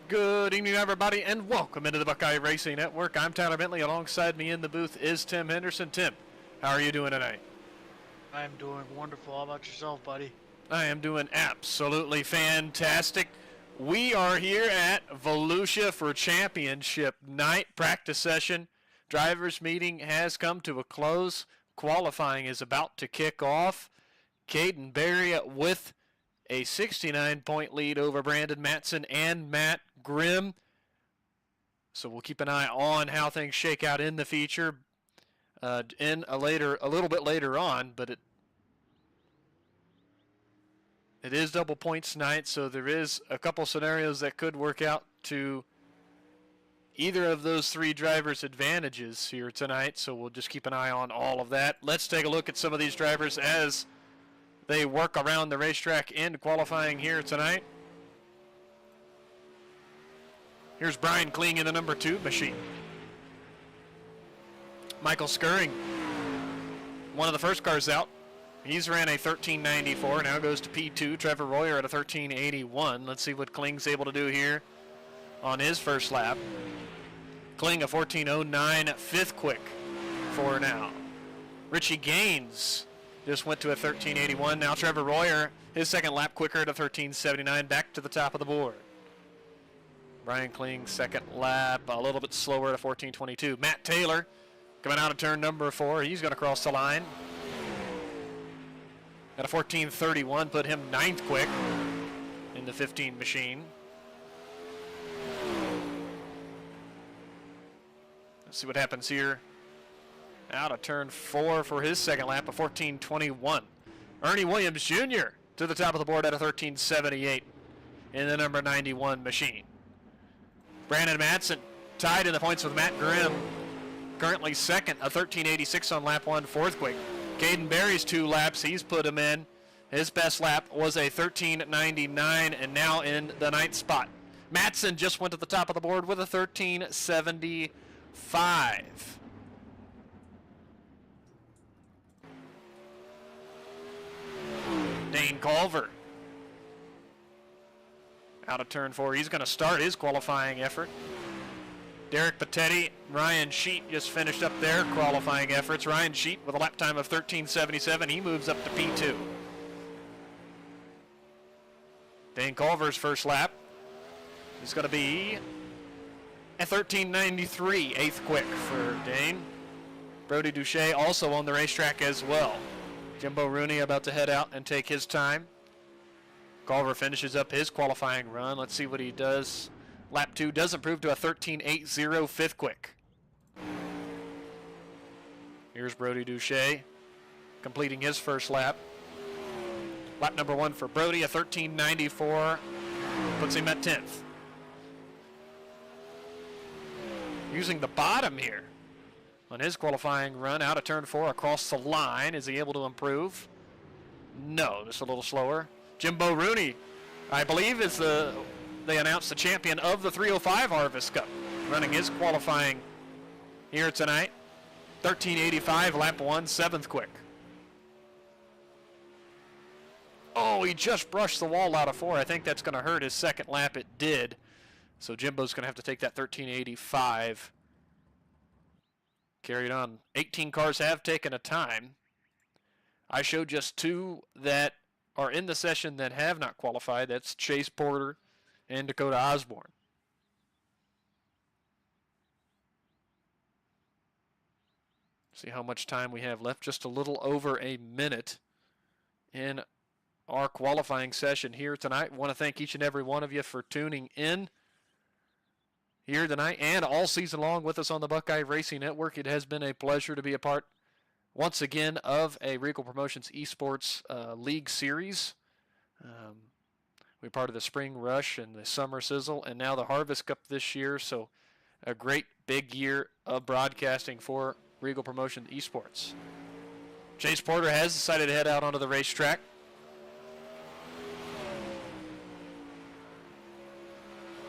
Good evening, everybody, and welcome into the Buckeye Racing Network. I'm Tyler Bentley. Alongside me in the booth is Tim Henderson. Tim, how are you doing tonight? I'm doing wonderful. How about yourself, buddy? I am doing absolutely fantastic. We are here at Volusia for championship night practice session. Drivers' meeting has come to a close. Qualifying is about to kick off. Caden Berry with a 69-point lead over Brandon Matson and Matt Grimm. So we'll keep an eye on how things shake out in the feature a little bit later on, but it is double points night, so there is a couple scenarios that could work out to either of those three drivers' advantages here tonight, so we'll just keep an eye on all of that. Let's take a look at some of these drivers as they work around the racetrack in qualifying here tonight. Here's Brian Kling in the number 2 machine. Michael Scurring, one of the first cars out. He's ran a 1394, now goes to P2. Trevor Royer at a 1381. Let's see what Kling's able to do here on his first lap. Kling a 1409, fifth quick for now. Richie Gaines just went to a 1381. Now Trevor Royer, his second lap quicker at a 1379, back to the top of the board. Brian Kling, second lap, a little bit slower at a 1422. Matt Taylor coming out of turn number 4. He's going to cross the line at a 1431, put him 9th quick in the 15 machine. Let's see what happens here. Out of turn 4 for his second lap, a 1421. Ernie Williams Jr. to the top of the board at a 1378 in the number 91 machine. Brandon Matson tied in the points with Matt Grimm, currently second, a 1386 on lap 1, fourth quick. Caden Berry's 2 laps, he's put him in. His best lap was a 1399 and now in the 9th spot. Matson just went to the top of the board with a 1375. Dane Culver out of turn 4. He's going to start his qualifying effort. Derek Patetti, Ryan Sheet just finished up their qualifying efforts. Ryan Sheet with a lap time of 1377. He moves up to P2. Dane Culver's first lap is going to be a 1393, 8th quick for Dane. Brody Duche also on the racetrack as well. Jimbo Rooney about to head out and take his time. Culver finishes up his qualifying run. Let's see what he does. Lap 2 does improve to a 1380, 5th quick. Here's Brody Duche completing his first lap. Lap number 1 for Brody, a 1394, puts him at 10th. Using the bottom here on his qualifying run out of turn 4 across the line. Is he able to improve? No, just a little slower. Jimbo Rooney, I believe, is they announced the champion of the 305 Harvest Cup, running his qualifying here tonight. 1385, lap 1, 7th quick. Oh, he just brushed the wall out of 4. I think that's going to hurt his second lap. It did. So Jimbo's going to have to take that 1385. Carried on. 18 cars have taken a time. I showed just 2 that are in the session that have not qualified. That's Chase Porter and Dakota Osborne. See how much time we have left. Just a little over a minute in our qualifying session here tonight. I want to thank each and every one of you for tuning in here tonight and all season long with us on the Buckeye Racing Network. It has been a pleasure to be a part once again of a Reigel Promotions Esports League Series. We're part of the Spring Rush and the Summer Sizzle and now the Harvest Cup this year. So a great big year of broadcasting for Reigel Promotions Esports. Chase Porter has decided to head out onto the racetrack.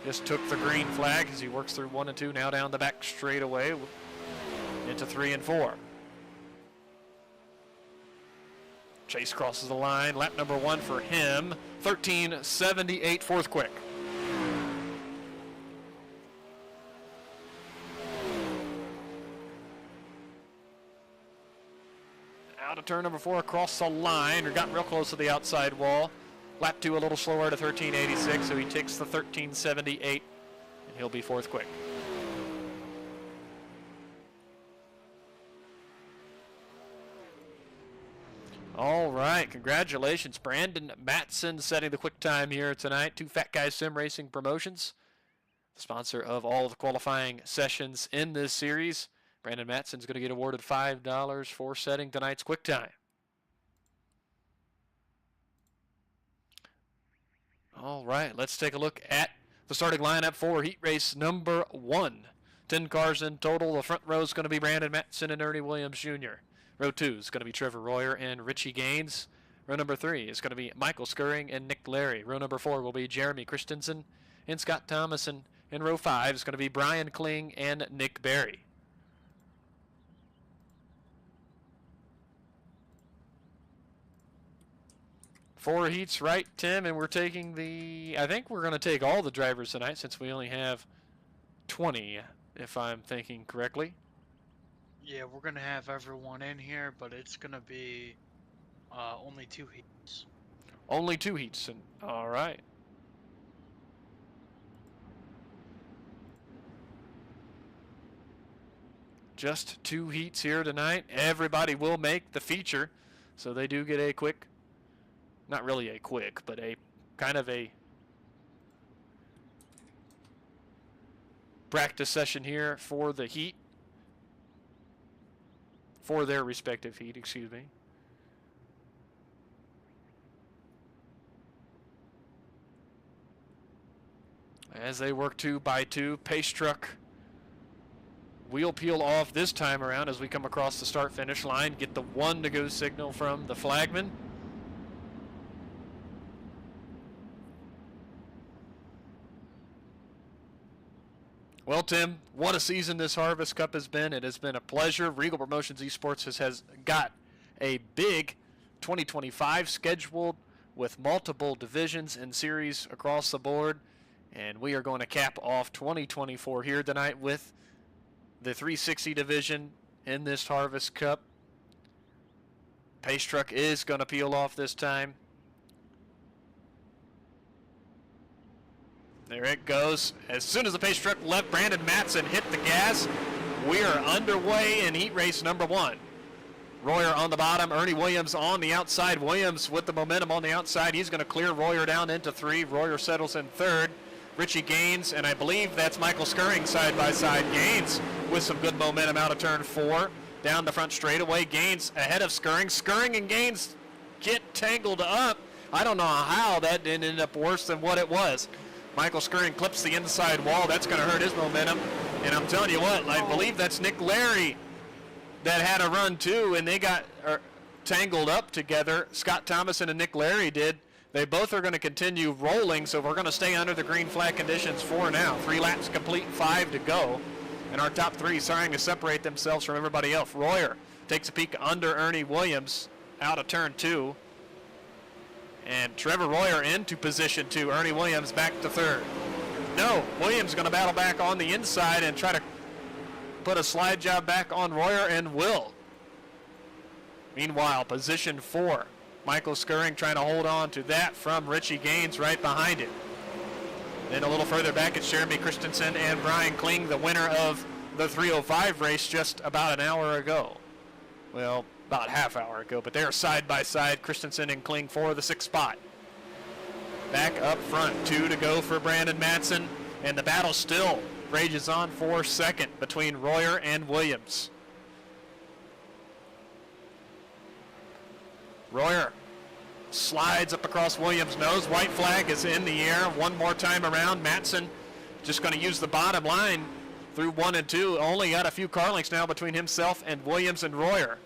Just took the green flag as he works through 1 and 2, now down the back straightaway into 3 and 4. Chase crosses the line. Lap number 1 for him. 13:78, fourth quick. Out of turn number 4 across the line, or got real close to the outside wall. Lap 2 a little slower to 13.86, so he takes the 13.78, and he'll be 4th quick. All right, congratulations, Brandon Matson, setting the quick time here tonight. 2 Fat Guys Sim Racing Promotions, the sponsor of all of the qualifying sessions in this series. Brandon Matson's going to get awarded $5 for setting tonight's quick time. All right, let's take a look at the starting lineup for heat race number 1. 10 cars in total. The front row is going to be Brandon Matson and Ernie Williams Jr. Row 2 is going to be Trevor Royer and Richie Gaines. Row number 3 is going to be Michael Scurring and Nick Larry. Row number 4 will be Jeremy Christensen and Scott Thomason. And row 5 is going to be Brian Kling and Nick Berry. Four heats, right, Tim? And we're taking I think we're going to take all the drivers tonight since we only have 20, if I'm thinking correctly. Yeah, we're going to have everyone in here, but it's going to be only 2 heats. Only 2 heats, and all right. Just 2 heats here tonight. Everybody will make the feature, so they do get a quick, not really a quick, but a kind of a practice session here for the heat, for their respective heat, excuse me. As they work 2 by 2, pace truck wheel peel off this time around as we come across the start-finish line. Get the 1 to go signal from the flagman. Well, Tim, what a season this Harvest Cup has been. It has been a pleasure. Reigel Promotions Esports has got a big 2025 scheduled with multiple divisions and series across the board. And we are going to cap off 2024 here tonight with the 360 division in this Harvest Cup. Pace truck is going to peel off this time. There it goes. As soon as the pace truck left, Brandon Matson hit the gas. We are underway in heat race number 1. Royer on the bottom, Ernie Williams on the outside. Williams with the momentum on the outside. He's going to clear Royer down into 3. Royer settles in 3rd. Richie Gaines, and I believe that's Michael Scurring side by side. Gaines with some good momentum out of turn 4. Down the front straightaway. Gaines ahead of Scurring. Scurring and Gaines get tangled up. I don't know how that didn't end up worse than what it was. Michael Scurring clips the inside wall. That's going to hurt his momentum. And I'm telling you what, I believe that's Nick Larry that had a run too, and they got tangled up together. Scott Thomason and Nick Larry did. They both are going to continue rolling, so we're going to stay under the green flag conditions for now. 3 laps complete, 5 to go. And our top 3 starting to separate themselves from everybody else. Royer takes a peek under Ernie Williams out of turn 2. And Trevor Royer into position 2. Ernie Williams back to 3rd. No, Williams going to battle back on the inside and try to put a slide job back on Royer, and will. Meanwhile, position 4. Michael Scurring trying to hold on to that from Richie Gaines right behind it. Then a little further back, it's Jeremy Christensen and Brian Kling, the winner of the 305 race just about an hour ago. Well, about half hour ago, but they're side by side, Christensen and Kling for the 6th spot. Back up front, 2 to go for Brandon Matson, and the battle still rages on for 2nd between Royer and Williams. Royer slides up across Williams' nose. White flag is in the air. One more time around. Matson just going to use the bottom line through 1 and 2. Only got a few car lengths now between himself and Williams and Royer.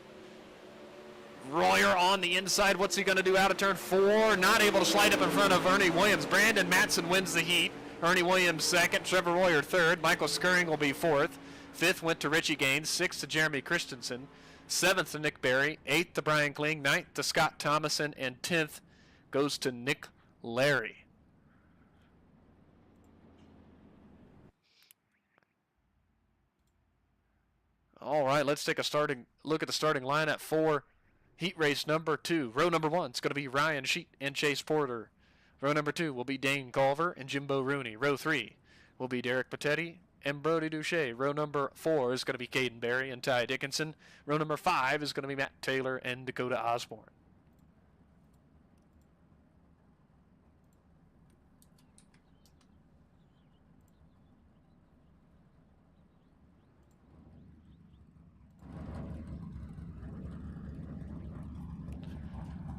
Royer on the inside. What's he going to do out of turn 4? Not able to slide up in front of Ernie Williams. Brandon Matson wins the heat. Ernie Williams 2nd. Trevor Royer 3rd. Michael Scurring will be 4th. 5th went to Richie Gaines. 6th to Jeremy Christensen. 7th to Nick Berry. 8th to Brian Kling. 9th to Scott Thomason. And 10th goes to Nick Larry. All right, let's take a look at the starting lineup for Heat race number 2. Row number 1 is going to be Ryan Sheet and Chase Porter. Row number 2 will be Dane Culver and Jimbo Rooney. Row 3 will be Derek Patetti and Brody Duche. Row number 4 is going to be Caden Berry and Ty Dickinson. Row number 5 is going to be Matt Taylor and Dakota Osborne.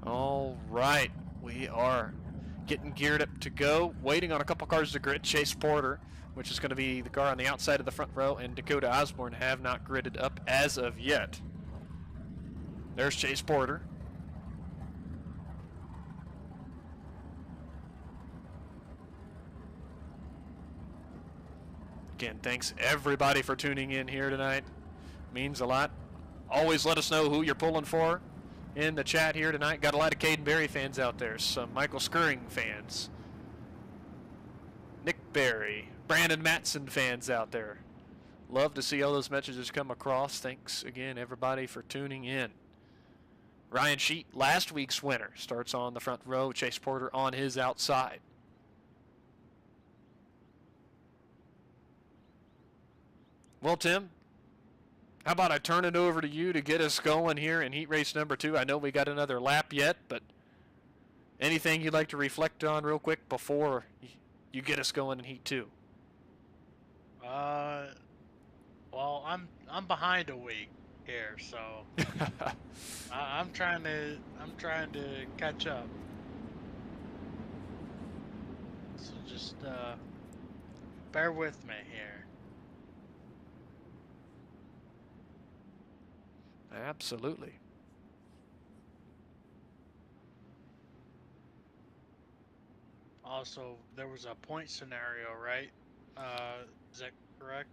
All right, we are getting geared up to go. Waiting on a couple cars to grid. Chase Porter, which is going to be the car on the outside of the front row, and Dakota Osborne have not gridded up as of yet. There's Chase Porter. Again, thanks everybody for tuning in here tonight. Means a lot. Always let us know who you're pulling for in the chat here tonight. Got a lot of Caden Berry fans out there. Some Michael Skirring fans. Nick Berry. Brandon Matson fans out there. Love to see all those messages come across. Thanks again, everybody, for tuning in. Ryan Sheet, last week's winner, starts on the front row. Chase Porter on his outside. Well, Tim, how about I turn it over to you to get us going here in heat race number 2? I know we got another lap yet, but anything you'd like to reflect on real quick before you get us going in heat 2? Well, I'm behind a week here, so I'm trying to catch up. So just bear with me here. Absolutely. Also, there was a point scenario, right? Is that correct?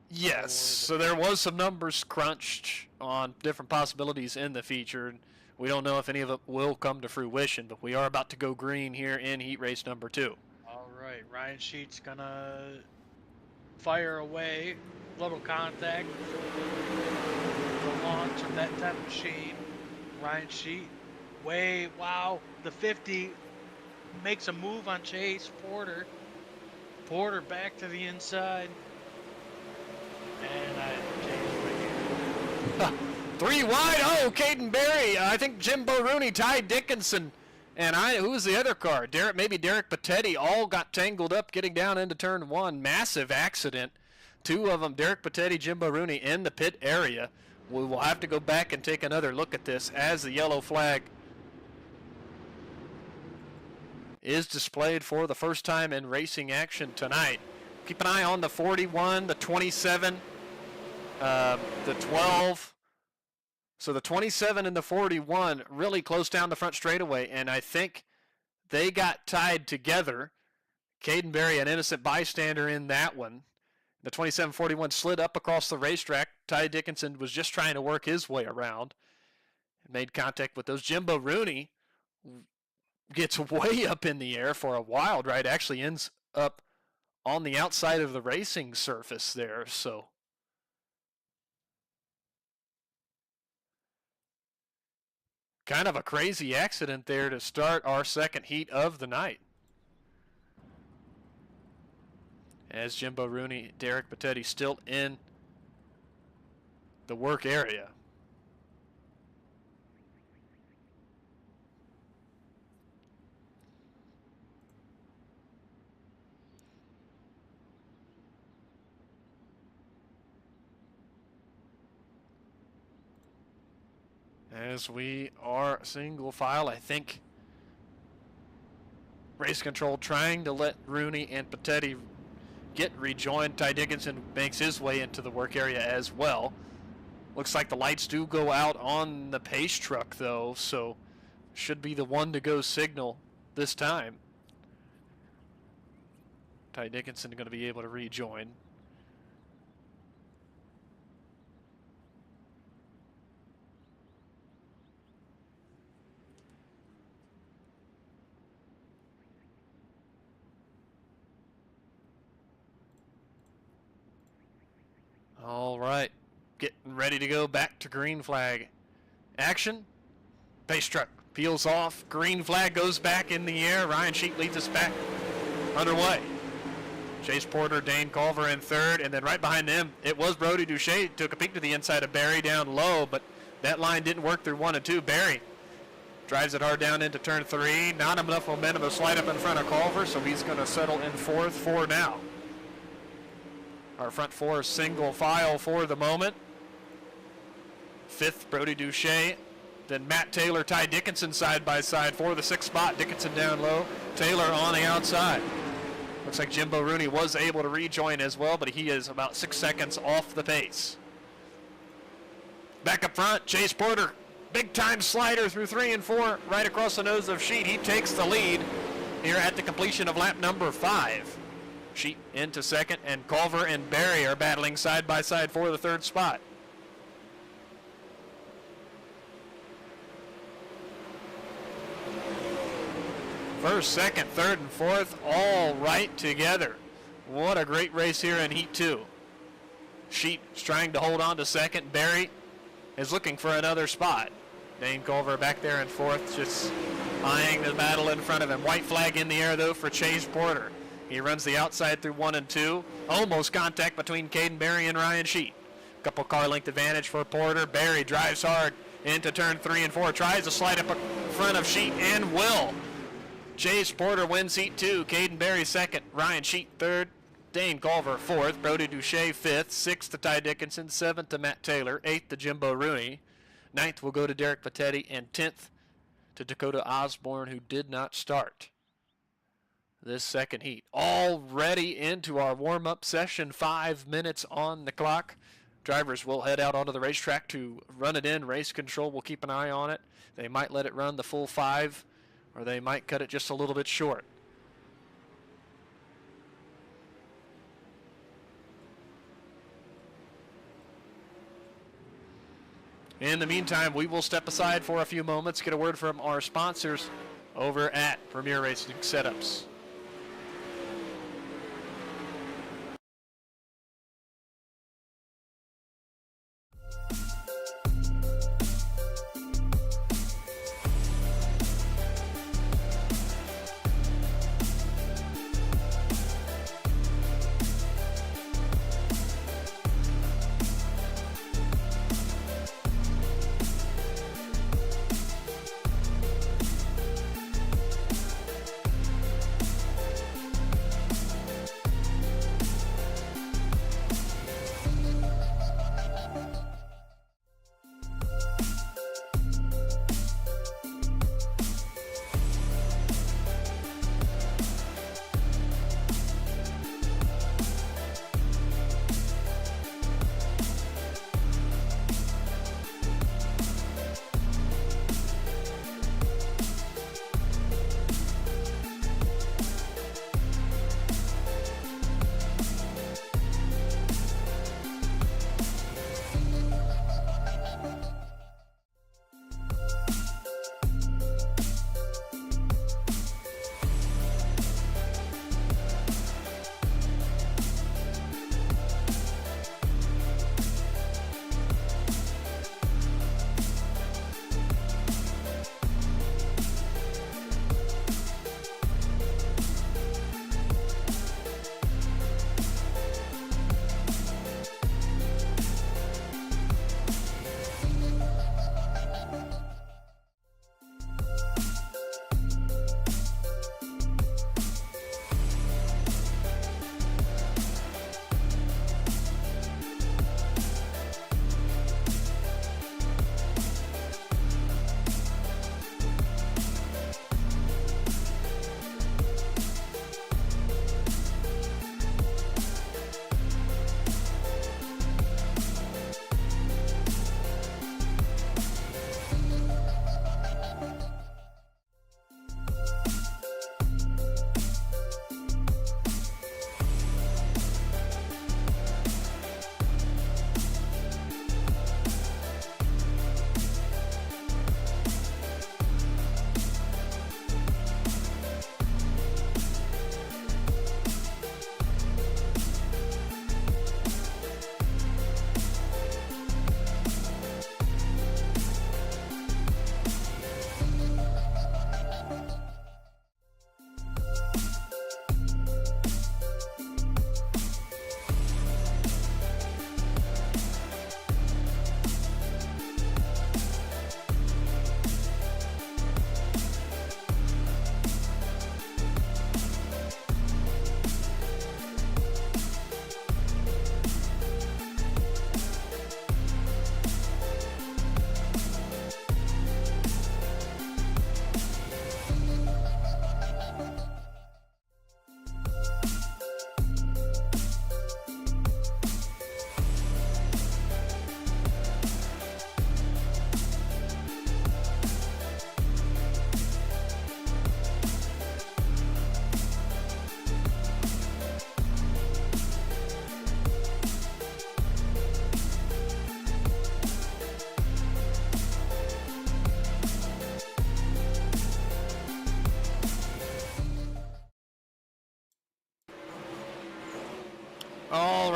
Yes. So there was some numbers crunched on different possibilities in the feature. We don't know if any of it will come to fruition, but we are about to go green here in heat race number 2. All right, Ryan Sheet's gonna fire away. Little contact. The launch of that type of machine. Ryan Sheet. Wow. The 50 makes a move on Chase Porter. Porter back to the inside. And I changed my gear. 3 wide. Oh, Caden Berry. I think Jimbo Rooney, Ty Dickinson, and who was the other car? Maybe Derek Patetti all got tangled up getting down into turn 1. Massive accident. 2 of them, Derek Patetti, Jimbo Rooney, in the pit area. We will have to go back and take another look at this as the yellow flag is displayed for the first time in racing action tonight. Keep an eye on the 41, the 27, the 12. So the 27 and the 41 really close down the front straightaway, and I think they got tied together. Caden Berry, an innocent bystander in that one. The 27-41 slid up across the racetrack. Ty Dickinson was just trying to work his way around and made contact with those. Jimbo Rooney gets way up in the air for a wild ride. Actually ends up on the outside of the racing surface there. So kind of a crazy accident there to start our second heat of the night. As Jimbo Rooney, Derek Patetti still in the work area. As we are single file, I think race control trying to let Rooney and Patetti get rejoined. Ty Dickinson makes his way into the work area as well. Looks like the lights do go out on the pace truck though, so should be the one to go signal this time. Ty Dickinson going to be able to rejoin. All right, getting ready to go back to green flag action. Pace truck peels off. Green flag goes back in the air. Ryan Sheet leads us back underway. Chase Porter, Dane Culver in third, and then right behind them, it was Brody Duche. Took a peek to the inside of Barry down low, but that line didn't work through 1 and 2. Barry drives it hard down into turn 3. Not enough momentum to slide up in front of Culver, so he's going to settle in fourth for now. Our front 4 single file for the moment. 5th, Brody Duche. Then Matt Taylor, Ty Dickinson side by side for the 6th spot. Dickinson down low, Taylor on the outside. Looks like Jimbo Rooney was able to rejoin as well, but he is about 6 seconds off the pace. Back up front, Chase Porter, big time slider through 3 and 4, right across the nose of Sheet. He takes the lead here at the completion of lap number 5. Sheet into second, and Culver and Barry are battling side by side for the 3rd spot. First, second, third, and fourth, all right together. What a great race here in Heat 2. Sheet is trying to hold on to second. Barry is looking for another spot. Dane Culver back there in fourth, just eyeing the battle in front of him. White flag in the air, though, for Chase Porter. He runs the outside through 1 and 2. Almost contact between Caden Barry and Ryan Sheet. Couple car length advantage for Porter. Barry drives hard into turn 3 and 4. Tries to slide up in front of Sheet and will. Chase Porter wins Heat 2. Caden Barry second. Ryan Sheet third. Dane Culver fourth. Brody Duche fifth. 6th to Ty Dickinson. 7th to Matt Taylor. 8th to Jimbo Rooney. 9th will go to Derek Patetti. And 10th to Dakota Osborne, who did not start this second heat. Already into our warm-up session. 5 minutes on the clock. Drivers will head out onto the racetrack to run it in. Race control will keep an eye on it. They might let it run the full 5, or they might cut it just a little bit short. In the meantime, we will step aside for a few moments, get a word from our sponsors over at Premier Racing Setups.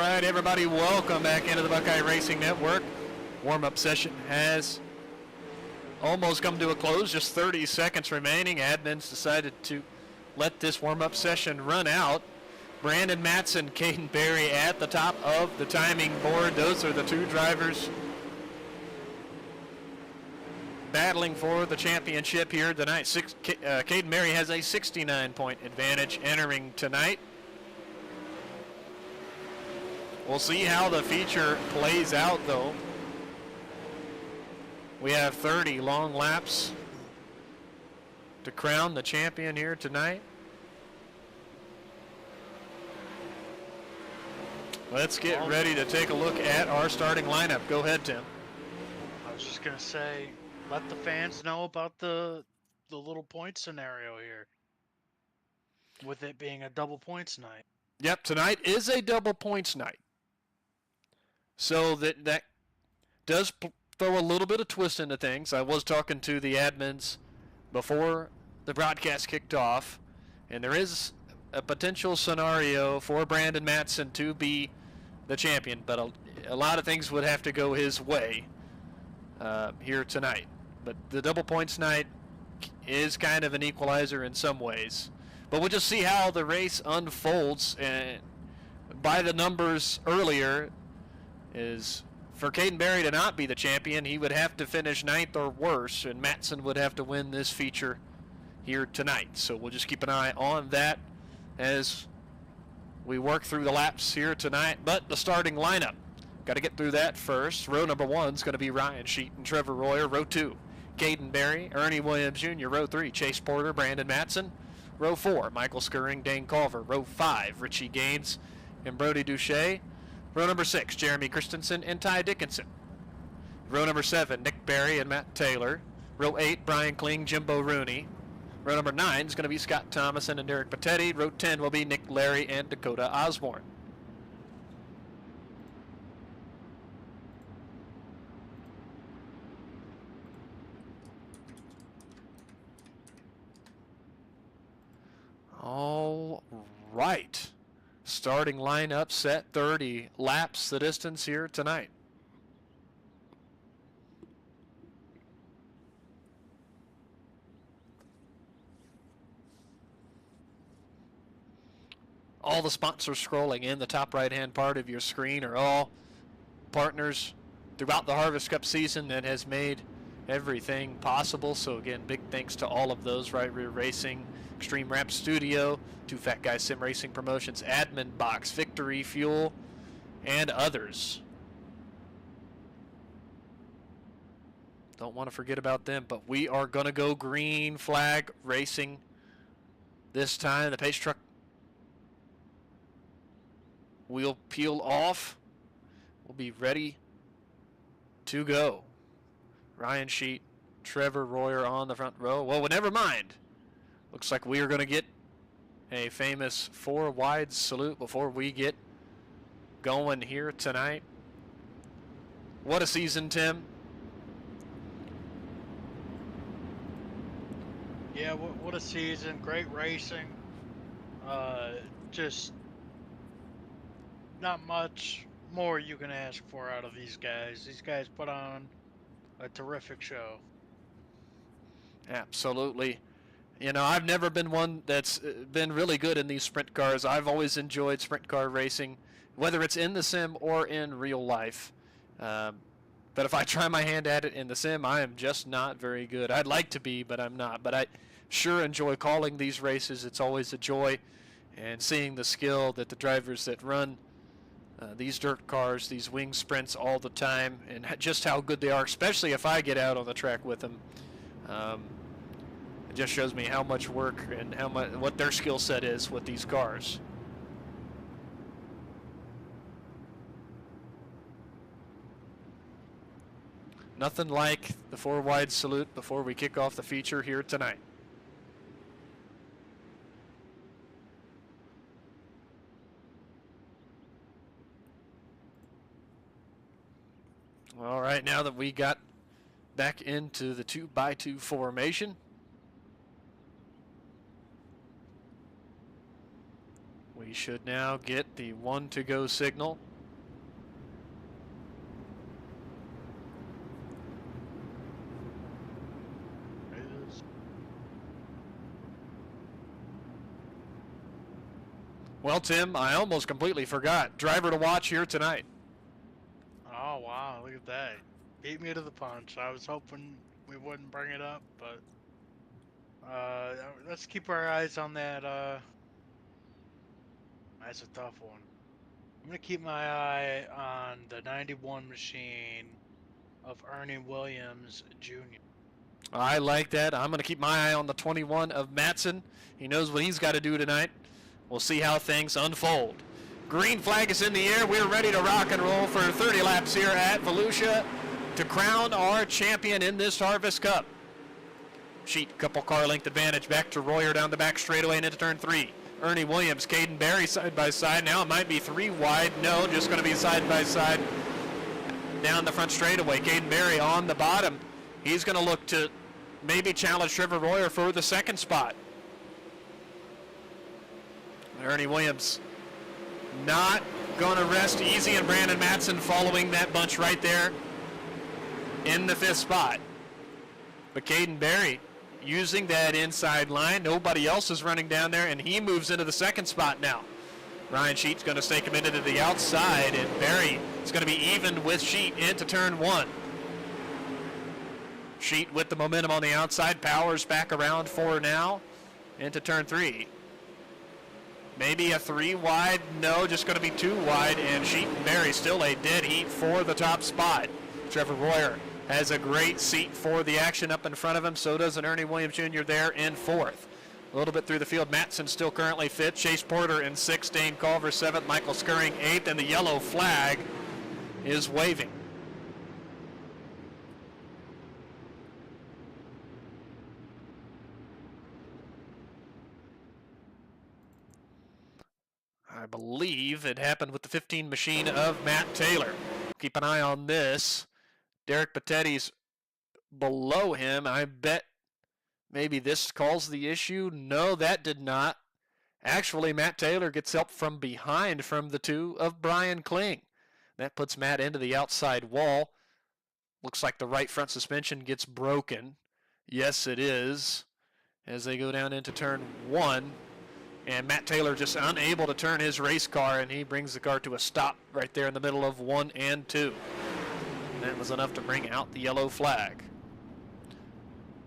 right, everybody, welcome back into the Buckeye Racing Network. Warm-up session has almost come to a close, just 30 seconds remaining. Admins decided to let this warm-up session run out. Brandon Matson, Caden Berry at the top of the timing board. Those are the two drivers battling for the championship here tonight. Caden Berry has a 69-point advantage entering tonight. We'll see how the feature plays out, though. We have 30 long laps to crown the champion here tonight. Let's get ready to take a look at our starting lineup. Go ahead, Tim. I was just going to say, let the fans know about the little point scenario here, with it being a double points night. Yep, tonight is a double points night. So that does throw a little bit of twist into things. I was talking to the admins before the broadcast kicked off, and there is a potential scenario for Brandon Matson to be the champion, but a lot of things would have to go his way here tonight. But the double points night is kind of an equalizer in some ways. But we'll just see how the race unfolds. And by the numbers earlier, is for Caden Berry to not be the champion, he would have to finish 9th or worse, and Matson would have to win this feature here tonight. So we'll just keep an eye on that as we work through the laps here tonight. But the starting lineup, got to get through that first. Row number 1 is going to be Ryan Sheet and Trevor Royer. Row 2, Caden Berry, Ernie Williams Jr. Row 3, Chase Porter, Brandon Matson. Row 4, Michael Skirring, Dane Culver. Row 5, Richie Gaines and Brody Duche. Row number 6, Jeremy Christensen and Ty Dickinson. Row number 7, Nick Berry and Matt Taylor. Row 8, Brian Kling, Jimbo Rooney. Row number 9 is going to be Scott Thomason and Derek Patetti. Row 10 will be Nick Larry and Dakota Osborne. All right. Starting lineup set, 30 laps the distance here tonight. All the sponsors scrolling in the top right-hand part of your screen are all partners throughout the Harvest Cup season that has made everything possible. So again, big thanks to all of those: Right Rear Racing, Extreme Ramp Studio, Two Fat Guys Sim Racing Promotions, Admin Box, Victory Fuel, and others. Don't want to forget about them, but we are going to go green flag racing this time. The pace truck will peel off. We'll be ready to go. Ryan Sheet, Trevor Royer on the front row. Well, never mind. Looks like we are going to get a famous 4 wide salute before we get going here tonight. What a season, Tim. Yeah, what a season. Great racing. Just not much more you can ask for out of these guys. These guys put on a terrific show. Absolutely. You know, I've never been one that's been really good in these sprint cars. I've always enjoyed sprint car racing, whether it's in the sim or in real life. But if I try my hand at it in the sim, I am just not very good. I'd like to be, but I'm not. But I sure enjoy calling these races. It's always a joy, and seeing the skill that the drivers that run these dirt cars, these wing sprints all the time, and just how good they are, especially if I get out on the track with them. It just shows me how much work and what their skill set is with these cars. Nothing like the 4 wide salute before we kick off the feature here tonight. All right, now that we got back into the 2x2 formation, we should now get the 1 to go signal Well, Tim, I almost completely forgot. Driver to watch here tonight. Oh, wow, look at that. Beat me to the punch. I was hoping we wouldn't bring it up, but let's keep our eyes on that. That's a tough one. I'm going to keep my eye on the 91 machine of Ernie Williams Jr. I like that. I'm going to keep my eye on the 21 of Matson. He knows what he's got to do tonight. We'll see how things unfold. Green flag is in the air. We're ready to rock and roll for 30 laps here at Volusia to crown our champion in this Harvest Cup. Sheet, couple car length advantage. Back to Royer down the back straightaway and into turn 3. Ernie Williams, Caden Berry side by side. Now it might be 3 wide. No, just going to be side by side down the front straightaway. Caden Berry on the bottom. He's going to look to maybe challenge Trevor Royer for the second spot. Ernie Williams not going to rest easy, and Brandon Matson following that bunch right there in the 5th spot. But Caden Berry using that inside line. Nobody else is running down there, and he moves into the 2nd spot now. Ryan Sheet's going to stay committed to the outside, and Berry is going to be even with Sheet into turn 1. Sheet with the momentum on the outside, powers back around 4 now into turn 3. Maybe a 3 wide, no, just going to be 2 wide, and Sheet and Berry still a dead heat for the top spot. Trevor Royer has a great seat for the action up in front of him. So does an Ernie Williams Jr. there in 4th. A little bit through the field, Matson still currently 5th. Chase Porter in 6th. Dane Culver 7th. Michael Skirring 8th. And the yellow flag is waving. I believe it happened with the 15 machine of Matt Taylor. Keep an eye on this. Derek Pettetti's below him. I bet maybe this calls the issue. No, that did not. Actually, Matt Taylor gets help from behind from the 2 of Brian Kling. That puts Matt into the outside wall. Looks like the right front suspension gets broken. Yes, it is. As they go down into turn 1. And Matt Taylor just unable to turn his race car, and he brings the car to a stop right there in the middle of 1 and 2. And that was enough to bring out the yellow flag.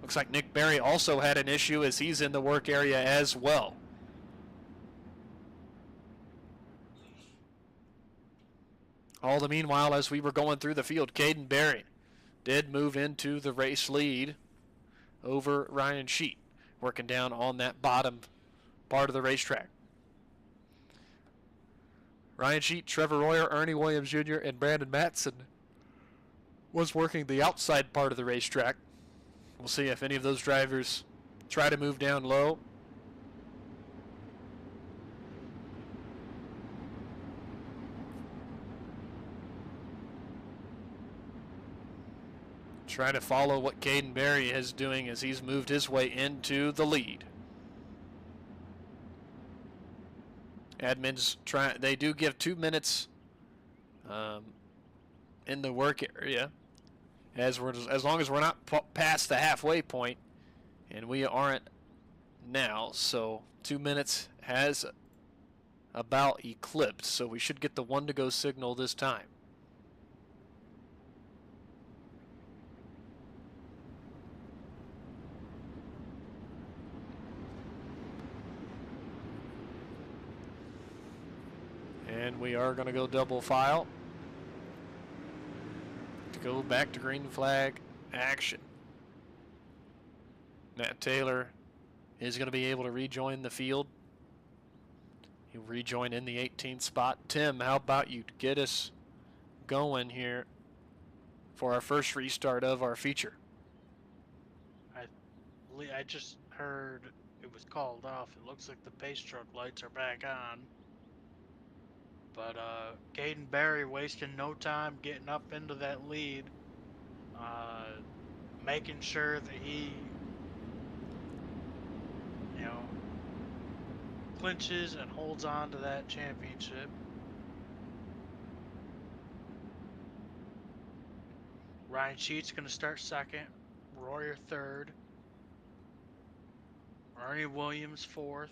Looks like Nick Berry also had an issue as he's in the work area as well. All the meanwhile, as we were going through the field, Caden Berry did move into the race lead over Ryan Sheet, working down on that bottom part of the racetrack. Ryan Sheet, Trevor Royer, Ernie Williams Jr., and Brandon Matson was working the outside part of the racetrack. We'll see if any of those drivers try to move down low. Try to follow what Caden Berry is doing as he's moved his way into the lead. Admins they do give 2 minutes in the work area, as long as we're not past the halfway point, and we aren't now. So 2 minutes has about eclipsed, so we should get the 1 to go signal this time. And we are going to go double file to go back to green flag action. Matt Taylor is going to be able to rejoin the field. He'll rejoin in the 18th spot. Tim, how about you get us going here for our first restart of our feature? I just heard it was called off. It looks like the pace truck lights are back on. But Caden Berry wasting no time getting up into that lead, making sure that he, clinches and holds on to that championship. Ryan Sheet's going to start 2nd, Royer 3rd, Ernie Williams 4th,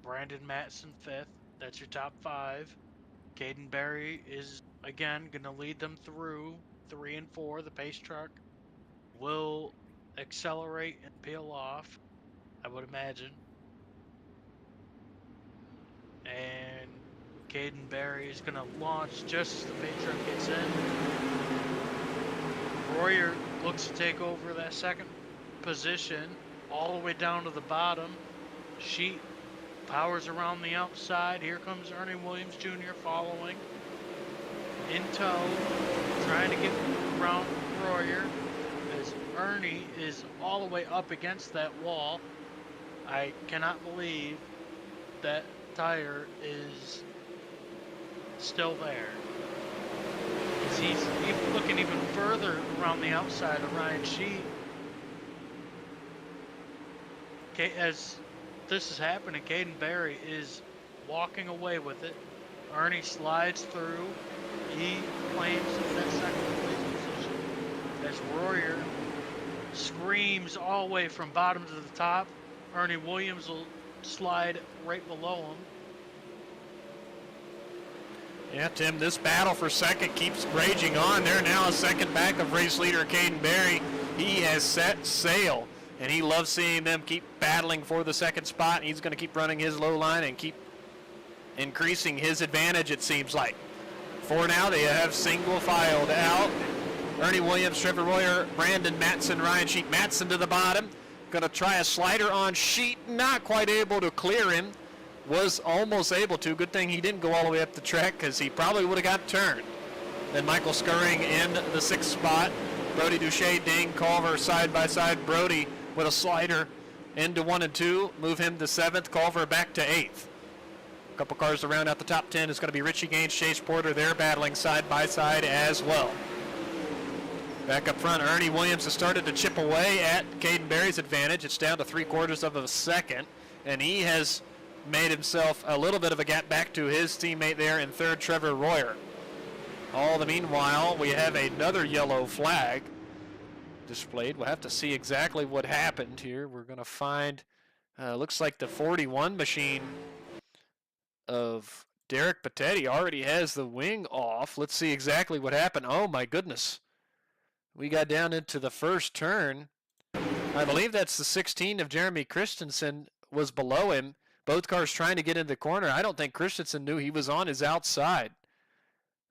Brandon Matson 5th. That's your top 5. Caden Berry is, again, going to lead them through 3 and 4. The pace truck will accelerate and peel off, I would imagine. And Caden Berry is going to launch just as the pace truck gets in. Royer looks to take over that second position all the way down to the bottom. Sheet powers around the outside. Here comes Ernie Williams Jr. following. In tow, trying to get around Royer as Ernie is all the way up against that wall. I cannot believe that tire is still there. As he's looking even further around the outside of Ryan Sheet. As this is happening, Caden Berry is walking away with it. Ernie slides through. He claims that second place position as Royer screams all the way from bottom to the top. Ernie Williams will slide right below him. Yeah, Tim, this battle for second keeps raging on. They're now a second back of race leader Caden Berry. He has set sail, and he loves seeing them keep battling for the second spot. He's going to keep running his low line and keep increasing his advantage, it seems like. For now, they have single filed out. Ernie Williams, Trevor Royer, Brandon Matson, Ryan Sheet. Matson to the bottom. Going to try a slider on Sheet. Not quite able to clear him. Was almost able to. Good thing he didn't go all the way up the track because he probably would have got turned. Then Michael Scurrying in the 6th spot. Brody Duche, Dane Culver side by side. Brody with a slider into 1 and 2. Move him to 7th. Culver back to 8th. A couple cars to round out the top 10 is going to be Richie Gaines, Chase Porter. They're battling side by side as well. Back up front, Ernie Williams has started to chip away at Caden Berry's advantage. It's down to 3/4 of a second, and he has made himself a little bit of a gap back to his teammate there in 3rd, Trevor Royer. All the meanwhile, we have another yellow flag displayed. We'll have to see exactly what happened here. We're going to find, looks like the 41 machine of Derek Patetti already has the wing off. Let's see exactly what happened. Oh my goodness. We got down into the first turn. I believe that's the 16 of Jeremy Christensen was below him. Both cars trying to get in the corner. I don't think Christensen knew he was on his outside.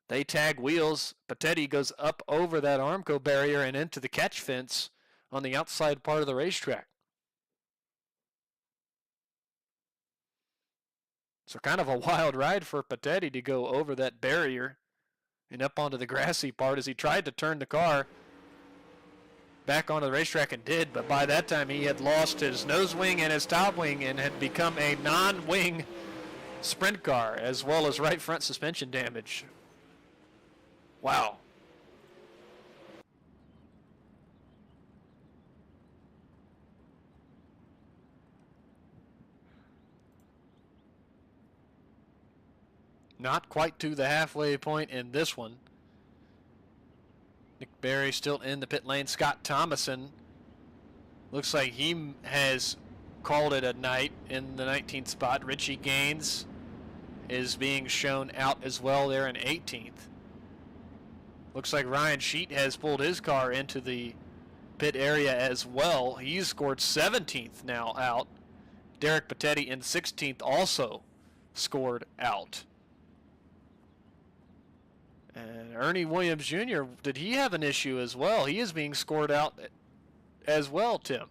They tag wheels. Patetti goes up over that Armco barrier and into the catch fence on the outside part of the racetrack. So kind of a wild ride for Patetti to go over that barrier and up onto the grassy part as he tried to turn the car back onto the racetrack and did, but by that time he had lost his nose wing and his top wing and had become a non-wing sprint car, as well as right front suspension damage. Wow. Not quite to the halfway point in this one. Nick Berry still in the pit lane. Scott Thomason looks like he has called it a night in the 19th spot. Richie Gaines is being shown out as well there in 18th. Looks like Ryan Sheet has pulled his car into the pit area as well. He's scored 17th now out. Derek Patetti in 16th also scored out. And Ernie Williams Jr., did he have an issue as well? He is being scored out as well, Tim.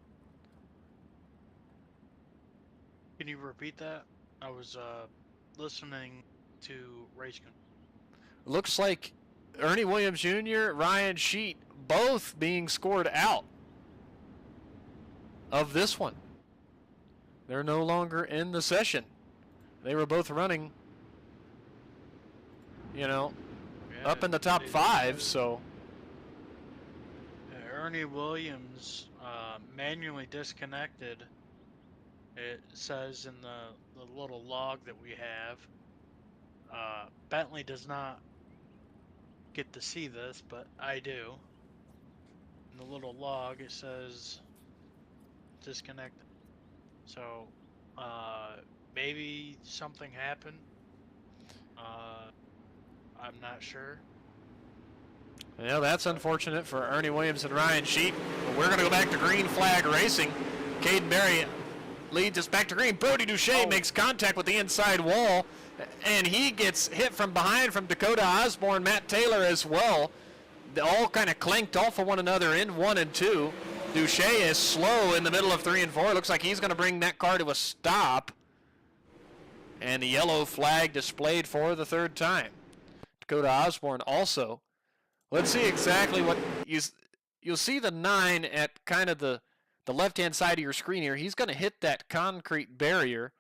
Can you repeat that? I was listening to Reigel. Looks like Ernie Williams Jr., Ryan Sheet, both being scored out of this one. They're no longer in the session. They were both running, up in the top 5, so. Ernie Williams manually disconnected. It says in the little log that we have. Bentley does not get to see this, but I do. In the little log, it says disconnected. So, maybe something happened. I'm not sure. Well, that's unfortunate for Ernie Williams and Ryan Sheet. But we're going to go back to green flag racing. Caden Berry leads us back to green. Brody Duche makes contact with the inside wall, and he gets hit from behind from Dakota Osborne, Matt Taylor as well. They all kind of clanked off of one another in 1 and 2. Duche is slow in the middle of 3 and 4. Looks like he's going to bring that car to a stop. And the yellow flag displayed for the 3rd time. Dakota Osborne also. Let's see exactly what you'll see the 9 at kind of the left-hand side of your screen here. He's going to hit that concrete barrier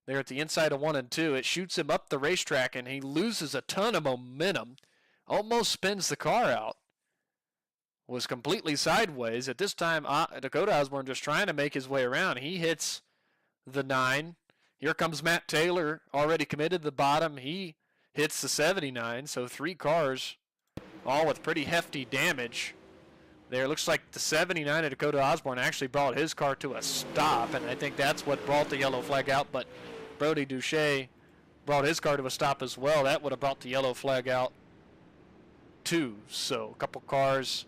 there at the inside of 1 and 2. It shoots him up the racetrack, and he loses a ton of momentum. Almost spins the car out. Was completely sideways. At this time, Dakota Osborne just trying to make his way around. He hits the 9. Here comes Matt Taylor, already committed to the bottom. He hits the 79, so 3 cars, all with pretty hefty damage. There looks like the 79 of Dakota Osborne actually brought his car to a stop, and I think that's what brought the yellow flag out, but Brody Duche brought his car to a stop as well. That would have brought the yellow flag out too. So a couple cars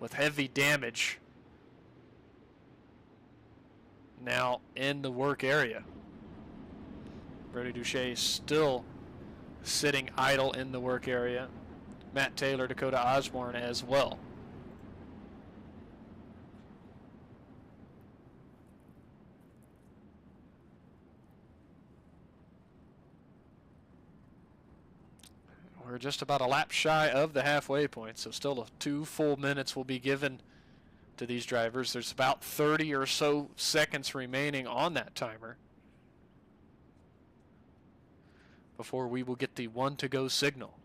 with heavy damage now in the work area. Brody Duche still sitting idle in the work area. Matt Taylor, Dakota Osborne as well. We're just about a lap shy of the halfway point, so still 2 full minutes will be given to these drivers. There's about 30 or so seconds remaining on that timer before we will get the 1 to go signal.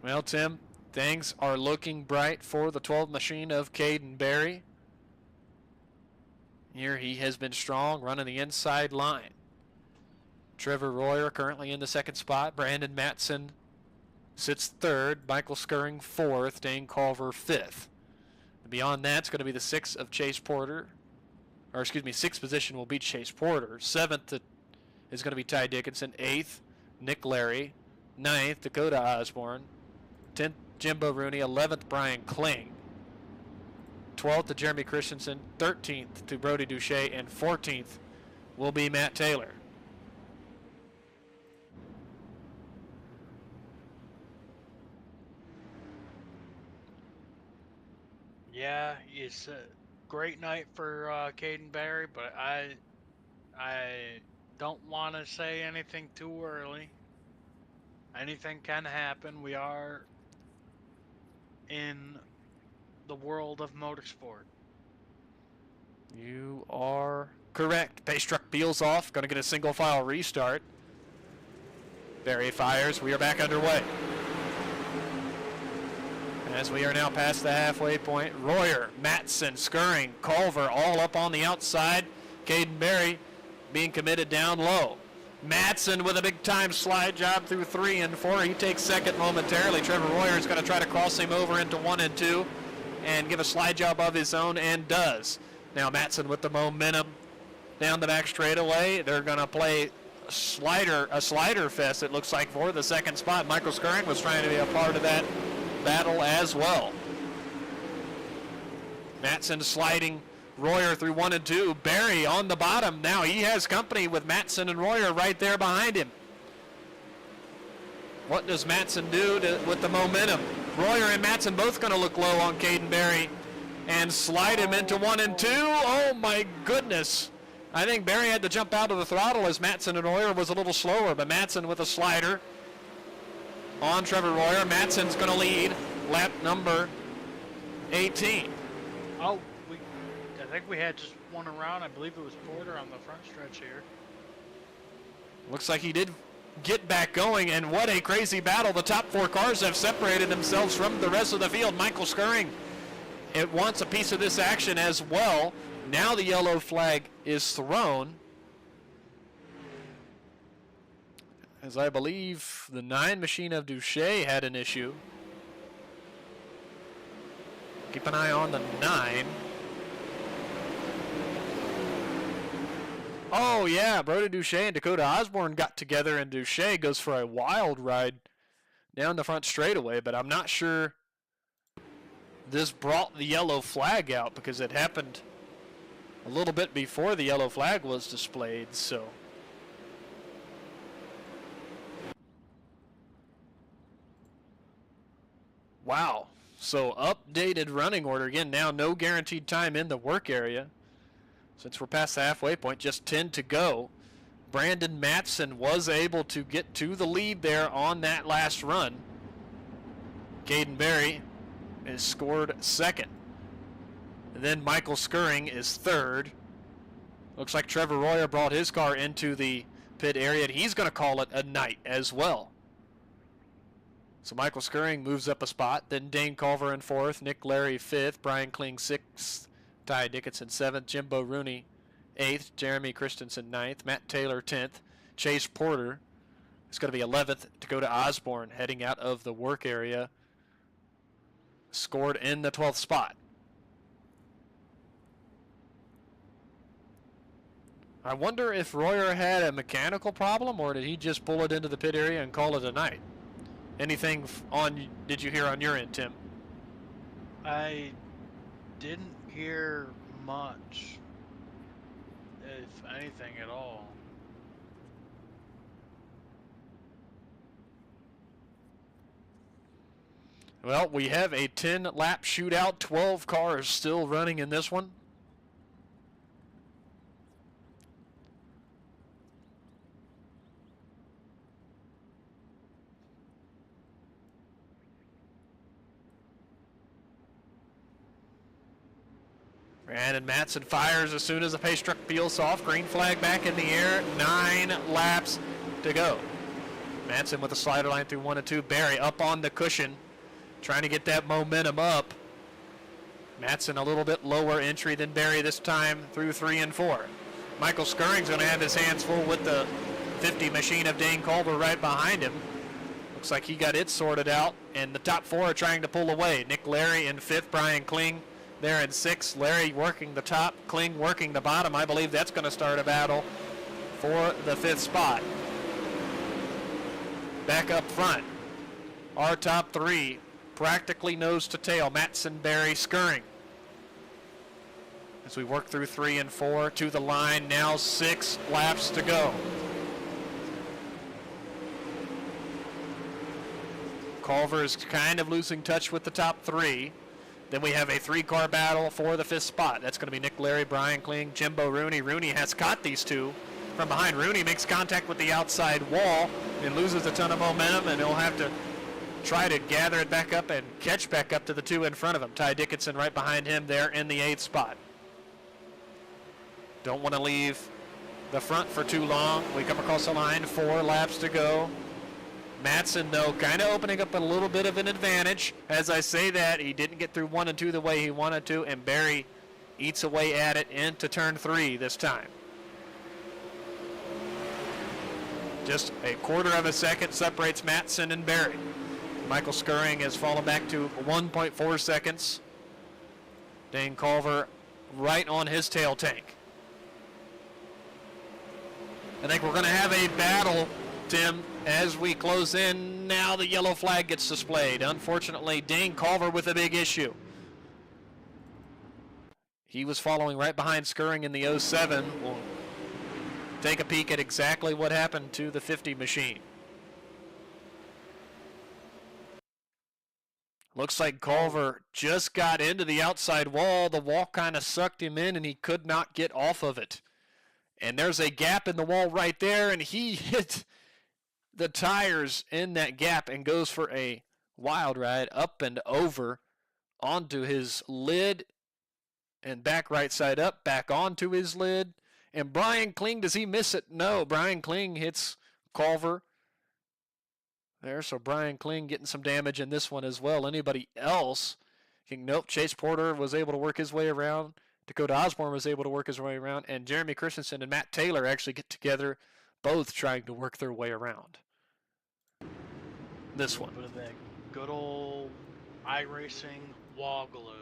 Well, Tim, things are looking bright for the 12 machine of Caden Berry. Here he has been strong, running the inside line. Trevor Royer currently in the 2nd spot. Brandon Matson sits 3rd. Michael Skirring 4th. Dane Culver 5th. Beyond that, it's going to be the 6 of Chase Porter. Or, excuse me, 6th position will be Chase Porter. 7th is going to be Ty Dickinson. 8th, Nick Larry. 9th, Dakota Osborne. 10th, Jimbo Rooney. 11th, Brian Kling. 12th to Jeremy Christensen. 13th to Brody Duche. And 14th will be Matt Taylor. Yeah, it's a great night for Caden Berry, but I don't want to say anything too early. Anything can happen. We are in the world of motorsport. You are correct. Pace truck peels off. Going to get a single file restart. Berry fires. We are back underway. As we are now past the halfway point, Royer, Matson, Skirring, Culver all up on the outside. Caden Berry being committed down low. Matson with a big time slide job through 3 and 4. He takes 2nd momentarily. Trevor Royer is going to try to cross him over into 1 and 2 and give a slide job of his own, and does. Now Matson with the momentum down the back straightaway. They're going to play a slider fest, it looks like, for the 2nd spot. Michael Skirring was trying to be a part of that battle as well. Matson sliding Royer through 1 and 2. Berry on the bottom. Now he has company with Matson and Royer right there behind him. What does Matson do with the momentum? Royer and Matson both going to look low on Caden Berry and slide him into 1 and 2. Oh my goodness. I think Berry had to jump out of the throttle as Matson and Royer was a little slower, but Matson with a slider on Trevor Royer. Matson's going to lead lap number 18. Oh, I think we had just one around. I believe it was Porter on the front stretch here. Looks like he did get back going, and what a crazy battle. The top 4 cars have separated themselves from the rest of the field. Michael Skirring it wants a piece of this action as well. Now the yellow flag is thrown, as I believe the 9 machine of Duche had an issue. Keep an eye on the 9. Oh yeah, Broda Duche and Dakota Osborne got together, and Duche goes for a wild ride down the front straightaway, but I'm not sure this brought the yellow flag out because it happened a little bit before the yellow flag was displayed, so. Wow. So updated running order. Again, now no guaranteed time in the work area. Since we're past the halfway point, just 10 to go. Brandon Matson was able to get to the lead there on that last run. Caden Berry is scored second. And then Michael Skirring is third. Looks like Trevor Royer brought his car into the pit area, and he's going to call it a night as well. So Michael Skirring moves up a spot. Then Dane Culver in fourth, Nick Larry fifth, Brian Kling sixth, Ty Dickinson seventh, Jimbo Rooney eighth, Jeremy Christensen ninth, Matt Taylor 10th, Chase Porter is going to be 11th. Dakota Osborne heading out of the work area scored in the 12th spot. I wonder if Royer had a mechanical problem, or did he just pull it into the pit area and call it a night? Anything did you hear on your end, Tim? I didn't hear much, if anything at all. Well, we have a 10-lap shootout, 12 cars still running in this one. Brandon Matson fires as soon as the pace truck peels off. Green flag back in the air. 9 laps to go. Matson with a slider line through 1 and 2. Barry up on the cushion, trying to get that momentum up. Matson a little bit lower entry than Barry this time through 3 and 4. Michael Skirring's going to have his hands full with the 50 machine of Dane Culver right behind him. Looks like he got it sorted out, and the top 4 are trying to pull away. Nick Larry in 5th, Brian Kling there in 6th. Larry working the top, Kling working the bottom. I believe that's going to start a battle for the 5th spot. Back up front, our top 3 practically nose to tail. Matson, Barry, Skirring. As we work through 3 and 4 to the line, now 6 laps to go. Culver is kind of losing touch with the top 3. Then we have a 3-car battle for the 5th spot. That's going to be Nick Larry, Brian Kling, Jimbo Rooney. Rooney has caught these 2 from behind. Rooney makes contact with the outside wall and loses a ton of momentum, and he'll have to try to gather it back up and catch back up to the 2 in front of him. Ty Dickinson right behind him there in the 8th spot. Don't want to leave the front for too long. We come across the line, 4 laps to go. Matson, though, kind of opening up a little bit of an advantage. As I say that, he didn't get through 1 and 2 the way he wanted to, and Barry eats away at it into turn 3 this time. Just a quarter of a second separates Matson and Barry. Michael Skirring has fallen back to 1.4 seconds. Dane Culver right on his tail tank. I think we're going to have a battle, Tim, as we close in. Now the yellow flag gets displayed. Unfortunately, Dane Culver with a big issue. He was following right behind Skirring in the 07. We'll take a peek at exactly what happened to the 50 machine. Looks like Culver just got into the outside wall. The wall kind of sucked him in, and he could not get off of it. And there's a gap in the wall right there, and he hit the tires in that gap and goes for a wild ride up and over onto his lid and back right side up, back onto his lid. And Brian Kling, does he miss it? No, Brian Kling hits Culver there, so Brian Kling getting some damage in this one as well. Anybody else Nope, Chase Porter was able to work his way around. Dakota Osborne was able to work his way around. And Jeremy Christensen and Matt Taylor actually get together, both trying to work their way around this one. Bit of that good old iRacing woggle.